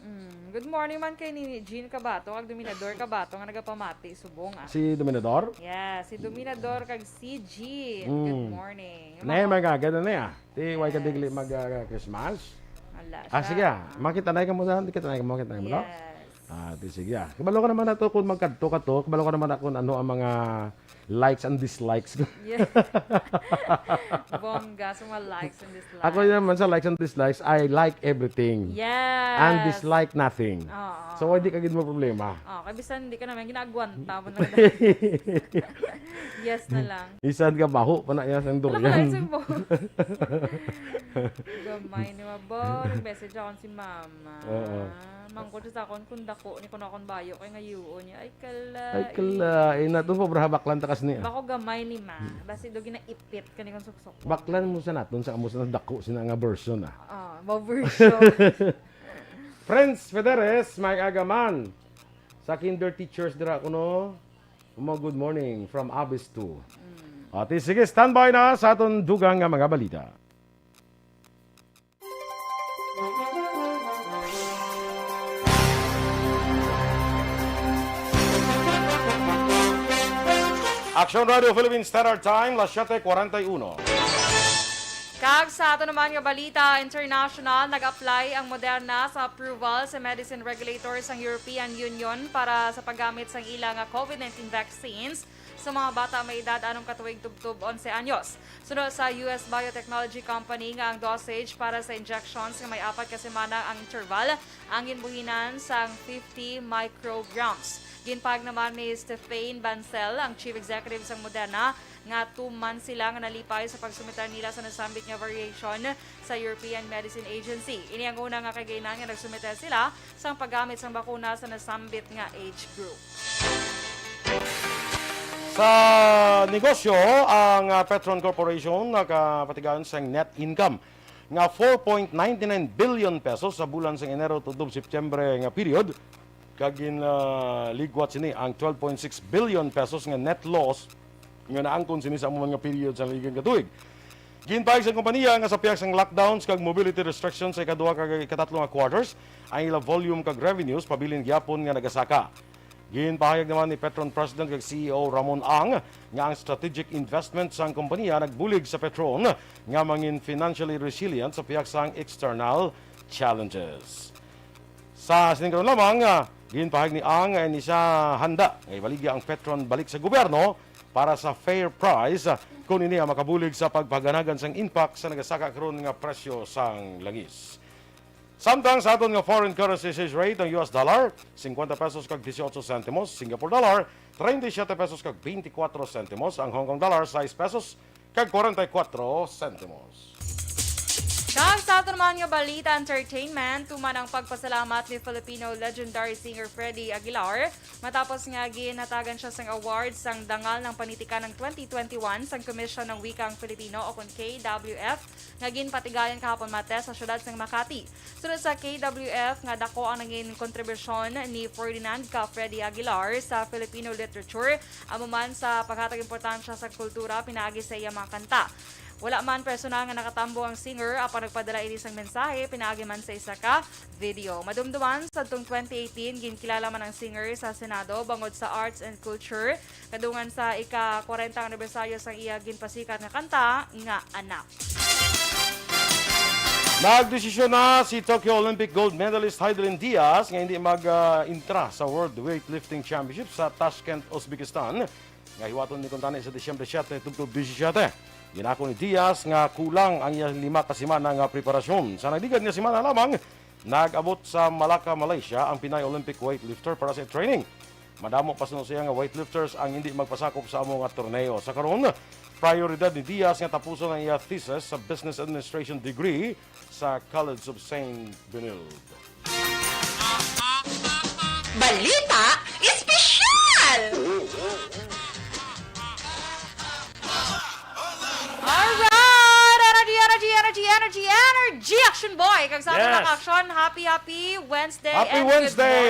Good morning man kay ni Jean Cabatu, kag Dominador Cabatu nga nagapamati subong Si Dominador? Yeah, si Dominador kag si Jean. Good morning. Magaganda na ya. Ti way ka digli mag Christmas. Ala. Sige, makita na ka mo sa kita na makita mo. Yes. Sige. Kabalo ko naman ato kung magkadto ka to, kabalo ko naman ako ano ang mga likes and dislikes. Yeah. Bongga sa mga likes and dislikes. Ako naman sa likes and dislikes, I like everything. Yes. And dislike nothing. So, hindi ka mo problema. Kay bisan hindi ka naman ginagwanta mo na. Yes na lang. Isan ka baho pa na yan sa Dorian. Gamay ni Mabo. Nag-message ako si Mama. Mangkod sa akon kung dako ni kuno akon bayo kay ngayuon niya. Ay kala. Nato po braha baklan takas niya. Bako gamay ni Ma. Basi do ginaipit kani kon suksok. Baklan mo sa naton sa amo sa dako sina nga version version. Friends Federes, may agaman. Sa kinder teachers dira kuno. Good morning from Abyss 2. At sige, standby na sa aton dugang nga mga balita. Aksyon Radio Philippines Standard Time, las 7:41. Kag sa ato naman nga balita, international, nag-apply ang Moderna sa approval sa medicine regulators ng European Union para sa paggamit sa ilang COVID-19 vaccines sa mga bata may edad anong katuig tubtub 11 anyos. Sunod sa US Biotechnology Company nga ang dosage para sa injections nga may 4 ka semana ang interval, ang ginbuhinan sang 50 micrograms. Ginpag naman ni Stephen Bancel, ang Chief Executive sa Moderna, nga 2 months sila nga nalipay sa pagsumitar nila sa nasambit nga variation sa European Medicine Agency. Ini ang una nga kagainan nga nagsumiter sila sa paggamit sa bakuna sa nasambit nga age group. Sa negosyo, ang Petron Corporation nakapatigaan sa net income nga 4.99 billion pesos sa bulan sa Enero tudob September nga period. Kagin ligwat sini ang 12.6 billion pesos nga net loss nga naangkon sini sa mga period sa ligang katuig. Ginpahig sa kompanya nga sa piyak sang lockdowns kag mobility restrictions sa ikaduha kag ikatatlo nga quarters, ang ila volume kag revenues pabilin gyapon nga nagasaka. Ginpahayag naman ni Petron President kag CEO Ramon Ang nga ang strategic investment sang kompanya nagbulig sa Petron nga mangin financially resilient sa piyak sang external challenges. Sa siningkaron lamang, ginpahayag ni Ang ni siya handa nga ibaligya ang Petron balik sa gobyerno para sa fair price kung ini makabulig sa pagpaganagan sang impact sa nagasaka karon nga presyo sang langis. Samtang sa aton nga foreign currency exchange rate ang US dollar 50 pesos kag 18 centimos, Singapore dollar 37 pesos kag 24 centimos, ang Hong Kong dollar 6 pesos kag 44 centimos. Kag sa ato naman nga balita entertainment, tuman ang pagpasalamat ni Filipino legendary singer Freddie Aguilar matapos nga ginhatagan siya sang awards sang dangal ng panitikan ng 2021 sang Commission ng Wikang Filipino o kung KWF nga ginpatigayan kahapon Martes sa syudad sang Makati. Sunod sa KWF nga dako ang naging kontribusyon ni Ferdinand ka Freddie Aguilar sa Filipino literature, amuman sa paghatag importansya sa kultura pinaagi sa iya mga kanta. Wala man personal nga nakatambo ang singer apan nagpadala ini sang mensahe pinaagi man sa isa ka video. Madumduman sa tong 2018 ginkilala man ang singer sa Senado bangod sa arts and culture kadungan sa ika-40 anibersaryo sang iya ginpasikat nga kanta nga Anak. Nagdesisyon na si Tokyo Olympic gold medalist Hidlin Diaz nga hindi mag-intra sa World Weightlifting Championship sa Tashkent, Uzbekistan. Nga hiwaton ni Kontane sa Disyembre 7, 2017. Ginako ni Diaz nga kulang ang iyang 5 ka semana nga preparasyon. Sa nagdigad nga semana lamang, nag-abot sa Malacca, Malaysia ang Pinay Olympic weightlifter para sa training. Madamo pa siya nga weightlifters ang hindi magpasakop sa among nga torneo. Sa karon, prioridad ni Diaz nga tapuson ang iyang thesis sa Business Administration degree sa College of St. Benilde. Balita espesyal! Alright! Energy! Action boy! Kag sa ating action, happy Wednesday Happy and Wednesday!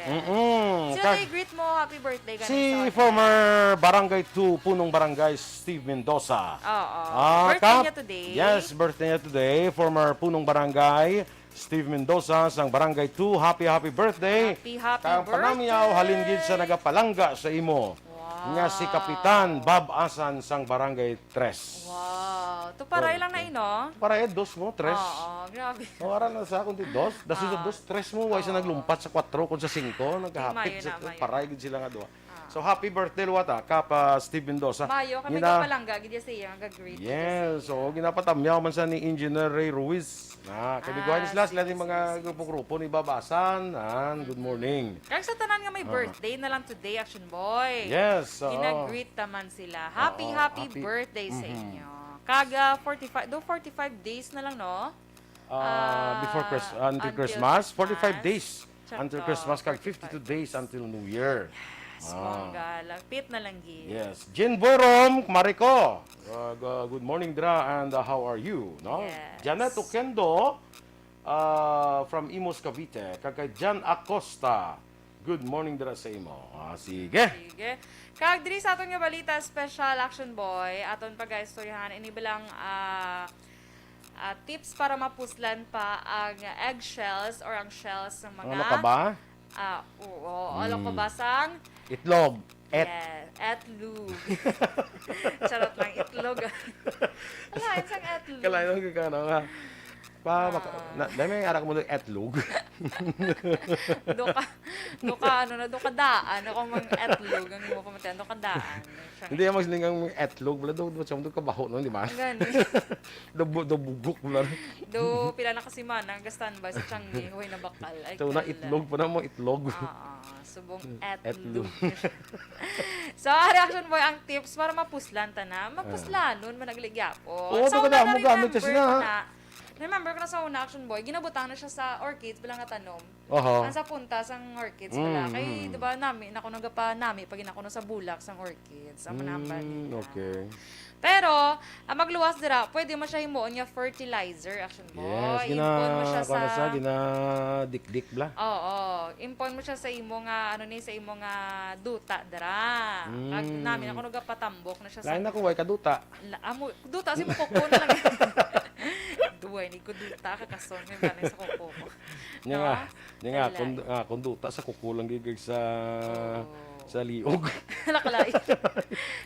good morning. Sino i-greet mo happy birthday ka Si former Barangay 2, Punong Barangay, Steve Mendoza. Oo. Birthday niya today. Yes, birthday niya today. Former Punong Barangay, Steve Mendoza, sang Barangay 2. Happy birthday. Happy Kang birthday. panamyaw, halingid sa nagapalangga sa imo. Nga si Kapitan Bob Asan sang Barangay 3. Wow. Ito paray lang na ino. Paray, dos mo, 3. Oo, grabe. Oran na sa kundi dos. Dasi sa dos, 3 mo. Why sa naglumpat sa 4 kung sa 5. Nagkahapit. Paray, gid sila nga duha. So, happy birthday, Luwata, Kapa Steve Mendoza. Mayo, kami ka palangga, gid siya nga greet. Yes, so ginapatamyaw man sa ni Engineer Ray Ruiz. Kabiguan sila yung mga grupo-grupo ni Babasan. Good morning. Kaya sa tanan nga may birthday na lang today, Action Boy. Yes. Ginag-greet naman sila. Happy birthday sa inyo. Kaga 45 days na lang, no? Before until Christmas, 45 days until Christmas, kag 52 days until New Year. Bongga, lapit na lang gid. Yes. Jen Borom, Mariko. Good morning, Dra, and how are you? No? Yes. Janet Okendo from Imos, Cavite. Kag Jan Acosta. Good morning, Dra, sa imo. Sige. Kag diri sa aton nga balita special Action Boy, aton pag-istoryahan ini bilang tips para mapuslan pa ang eggshells or ang shells ng mga Ano ka ba? Alam ko ba sang Itlog. etlog. Charot lang, itlog. Kalahin sang etlog. Kalahin ka na nga. Dahil arak mo ng etlog. Doka daan. Ako mang etlog. Ang mo pamatayan, doka daan. Hindi yung magsilingang etlog. Wala doon kabaho nun, di ba? Gani. Bugok mo lang. Do, pila na kasi man, ang standby sa Changi, huway na bakal. So, na itlog pa na mo, itlog. Subong etlog. So, reaction boy, ang tips para mapuslan ta na. Mapuslanon, managligyapo. Oo, ito ka na, mo gamit kasi na. Remember ko na sa una, Action Boy, ginabutang na siya sa orchids bilang atanom. Ang sa punta sang orchids pala. Kay, di ba, ako nagapa pag inako na sa bulak sang orchids. Ang manambal nila. Okay. Pero, ang magluwas dira, pwede mo siya himuon nga fertilizer, Action Boy. Yes, Impon mo siya sa dik-dik bla. Oo. Impon mo siya sa imo nga, sa imo nga duta dira. Kag namin, ako nagapatambok na siya sa... Lain ako, way kaduta. Duta, kasi mo kuko na lang. Duway, ni ko duta, kakason, may banay sa kuko ko. Nga, kung duta sa kukulang gigig sa liog. Nakalay.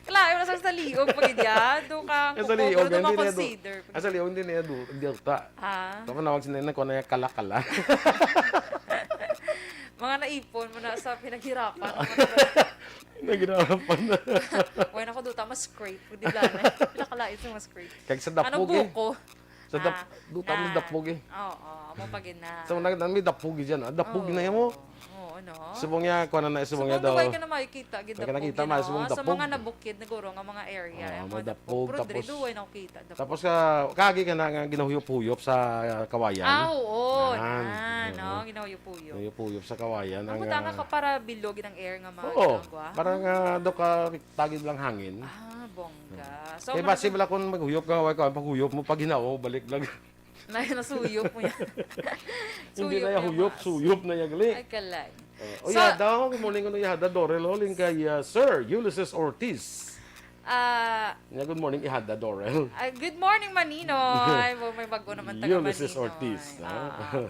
Kalay mo na sa liog pag idya. Doon ka kuko, doon mo consider. Sa liog, hindi niya duta. Tapos nawag sila na kung na kala-kala. Mga naipon mo na sa pinaghirapan. Naghirapan na. Huwag na ko duta, mas scrape. Di ba na? Pinakalait sa mas scrape. Kag sa dapog Anong buko? Sa duta mo dapog Oo, mo pagin na. So, may dapog dyan. Dapog na yan mo. Oo, no? Subong niya, kung ano na subong niya daw. Subong ka na makikita, gidapog. Subong Sa dapog. mga nabukid, naguro nga mga area. May dapog. Pero diri duway na kita. Tapos kagi ka na ginahuyop-huyop sa kawayan. Oo. No? Ginahuyop-huyop. Huyop-huyop sa kawayan. Ang butanga ka para bilogin ang air nga mga ginagawa. Parang do ka tagid lang hangin. Bongga. So, kaya basi bala kung maghuyop ka, paghuyop mo, pag hinaw, balik lang. Nasuyop mo yan. Hindi na yung huyop, suyop na yung gali. Ay, kalay. Yada, good morning ko na yada, Dorel, holing kay Sir Ulysses Ortiz. Good morning, ihada, Dorel. Good morning, Maninoy. May bago naman taga Maninoy. Ulysses Ortiz.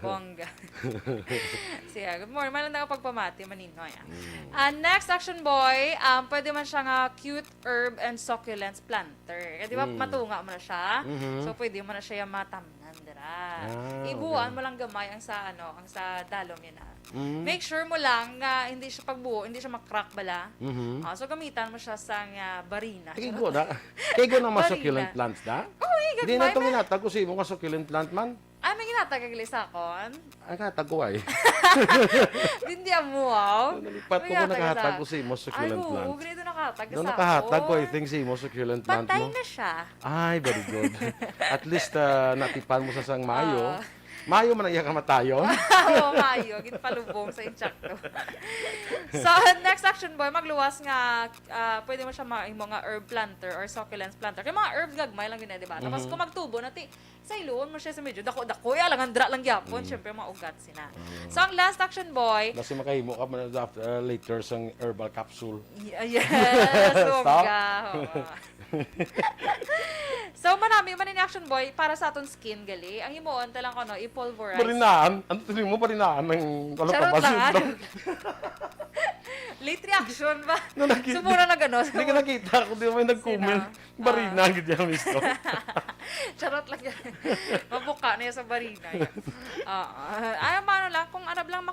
Bongga. Siya, good morning. Malang nakapagpamati, Maninoy. Next action boy, pwede man siya nga cute herb and succulents planter. Di ba, matunga mo na siya? So, pwede mo na siya yung matamnan, dira. Ibuan mo lang gamay ang sa dalom yun na. Make sure mo lang nga hindi siya pagbuo, hindi siya makrack bala. So, gamitan mo siya sa barina. Kaya go na succulent plants da? Hindi na itong ginatag ko sa imong succulent plant man. May ginatag kag lisakon? Ay, katag ko ay. Hindi amuaw. Nalipat ko nakahatag ko sa imong succulent plant. Ay, ganito nakatag Doon nakahatag ko, I think, sa imong succulent plant mo. Pantay na siya. Ay, very good. At least natipan mo sa sang Mayo. Mayo man ang iya kamatayon. Oo, Mayo. Ginpalubong sa inchakto. So, next action boy, magluwas nga, pwede mo siya mga herb planter or succulents planter. Kaya mga herbs gagmay lang yun, diba? Tapos kung magtubo, sa iluon mo siya sa medyo dako-dako, lang andra lang yapon. Siyempre, mga ugat sina. So, ang last action boy, Kasi makahimo ka man later sang herbal capsule. yes, So, manami man in action boy para sa aton skin gali. Ang himuon talang ko no, i-pulverize. Parinaan? Ano tuloy mo parinaan ng Charot lang. Late reaction ba? Sumura na gano'n. Hindi ka nakita kung di mo may nag-comment. Barina, ganyan misto. Charot lang yan. Mabuka na yan sa barina. Ay, ano lang, kung ano lang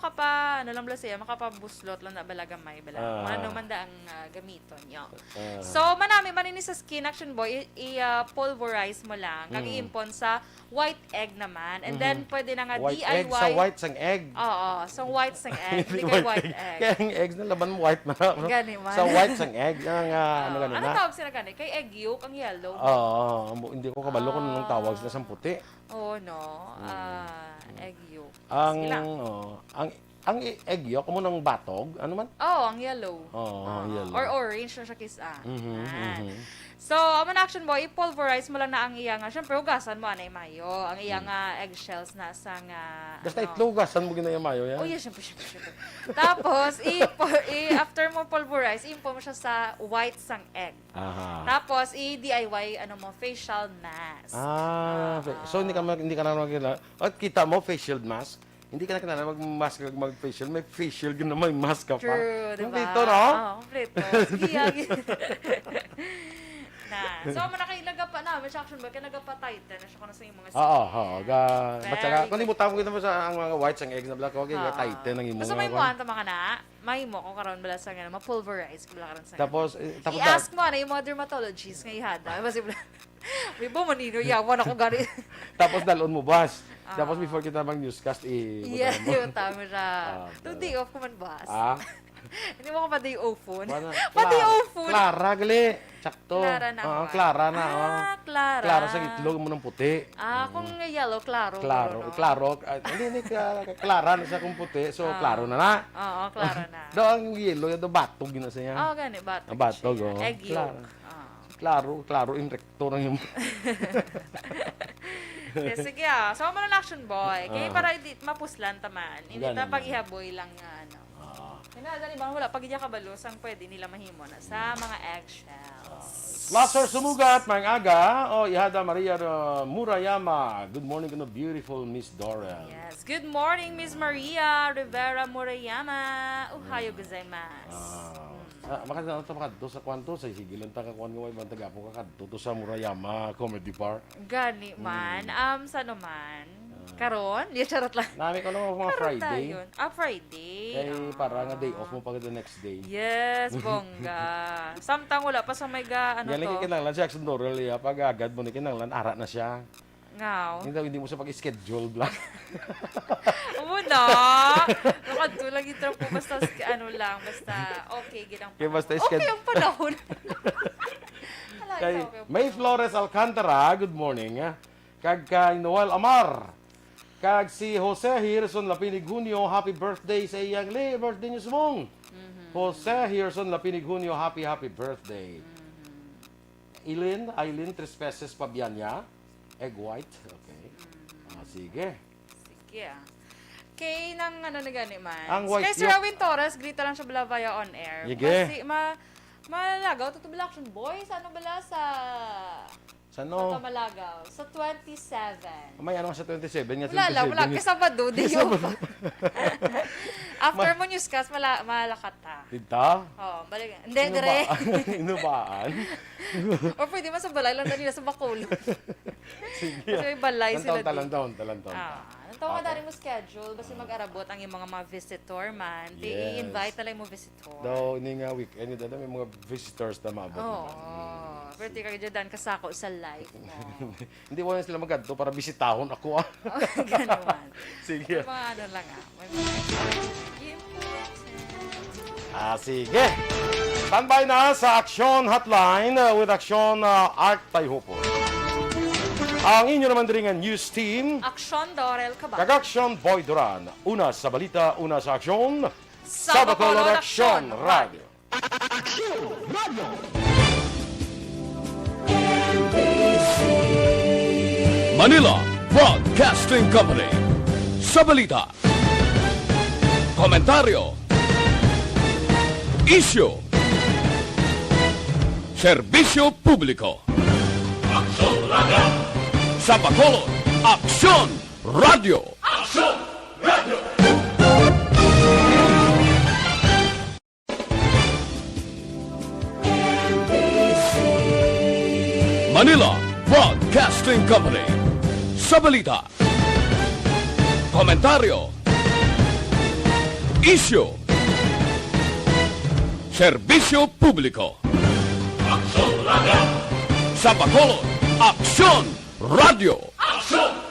makapabuslot lang na balagamay. Ano man da ang gamiton nyo. So, manami manini sa skin action boy, i-pulverize mo lang. Kag-iimpon sa white egg naman. And then, pwede na nga white DIY. egg sa white sang egg. Oo, sa white sang egg. Hindi kay white egg. Kaya ang eggs na laban mo white man. Gani man. Sa white sang egg. Ano tawag sila gani? Kay egg yolk, ang yellow. Hindi ko kabalo kung anong tawag sila sa puti. Egg yolk. Ang egg yolk mo ng batog, ano man? Ang yellow. Yellow. Or orange na siya kisa. So, ang action boy, i-pulverize mo lang na ang iyang, syempre, hugasan mo, anay mayo. Ang iyang eggshells na sa Basta itlugasan mo ginaya mayo yan? yes, syempre. Tapos, after mo pulverize, i-impo mo siya sa white sang egg. Tapos, i-DIY, facial mask. So hindi ka na at kita mo, facial mask? Hindi ka na kailangan mag-mask mag-facial. May facial gina may mask ka pa. True, diba? Dito, no? Kompleto. So, manakailaga pa na. May action ba? Kaya nagpa-tighten na siya kung nasa yung mga Batsaka, kung limutan mo kita mo sa ang mga whites, ang eggs na black, okay, tighten ang imo. Basta may muanta mga na, may mo kung karoon bala sa nga, ma-pulverize ko bala karoon sa nga. Tapos i-ask mo na yung mga dermatologists nga ihada. Basta may bo manino, yawan ako gani. Tapos dalon mo, boss. Tapos before kita mag-newscast, yes, yung tama siya. Day off ko man, boss. Hindi mo ko pa day off phone. Day off phone. Clara, gali. Sakto. Clara na. Clara na. Clara. Clara sa itlog mo ng puti. Kung yellow, claro. Claro. Hindi, Clara na siya kung puti. So, claro na na. Oo, claro na. Do ang yellow, do batog yun na siya. Gani, batog. Batog, egg yolk. Claro, in recto na yung... Sige, so man ang action boy. Kaya para mapuslan taman. Hindi na pag-ihaboy lang dali bang wala pag iya kabalo sang pwede nila mahimo na sa mga eggshells. Laser sumugat mga aga. Ihada Maria Murayama. Good morning kuno beautiful Miss Dorel. Yes, good morning Miss Maria Rivera Murayama. Ohayo gozaimasu. Makadto makadto sa kwanto sa higilan ta ka kwan nga taga po kakadto sa Murayama Comedy Bar. Gani man, sano man. Karon, di charot lang. Nami ko no mga Friday. Friday. Kay para nga day off mo pag the next day. Yes, bongga. Samtang wala pa sa may Galing kinanglan si Aksyon Dorel pag agad mo ni kinanglan ara na siya. Ngaw. Hindi mo siya pag-schedule black. Muna. Nakadto lang ito po basta basta okay ginang. Kaya basta schedule. Okay ang panahon. Kay May Flores Alcantara, good morning. Kag kay Noel Amar. Kag si Jose Hirson Lapinig Junio, happy birthday sa iyang birthday niyo sumong. Jose Hirson Lapinig Junio, happy birthday. Eileen Trespeces Pabianya, egg white. Okay. Sige. Kay nang na gani man. Ang white kay Sir Awin Torres, grita lang siya bala via on air. Sige. Malagaw, tutubila action boys. Ano bala sa... Sa no? Malagaw. Sa 27. May ano sa 27 nga 27. Wala. Kasabado, di yun. After mo newscast, malakat ta. Dita? Oo, balik. Hindi, dire. Inubaan? O pwede man sa balay lang nila sa Bacolod. Sige. Kasi may balay sila dito. Talantaon. Taon ka dari mo schedule, basta mag-arabot ang yung mga visitor man. Yes. I-invite na lang mo visitor. Daw, ini nga weekend, dada may mga visitors na maabot. Pero di ka dyan kasako sa life mo. Hindi mo na sila magadto para bisitahon ako ah. Ganon. Sige. Mga ano lang May mga sige. Standby na sa Aksyon Hotline with Aksyon Art Tayhopo. Ang inyo naman din news team. Aksyon Dorel Cabatu. Kag-Aksyon Boy Duran. Una sa balita, una sa aksyon. Sa Bacolod Aksyon Radio. Aksyon Radio. Manila Broadcasting Company. Sa balita, komentaryo, issue, serbisyo publiko. Aksyon Radio. Sa Bacolod, Aksyon Radio. Aksyon Radio. Manila Broadcasting Company. Sa balita, komentaryo, issue, serbisyo publiko. Aksyon Radio. Sa Bacolod, Aksyon Radio. Aksyon!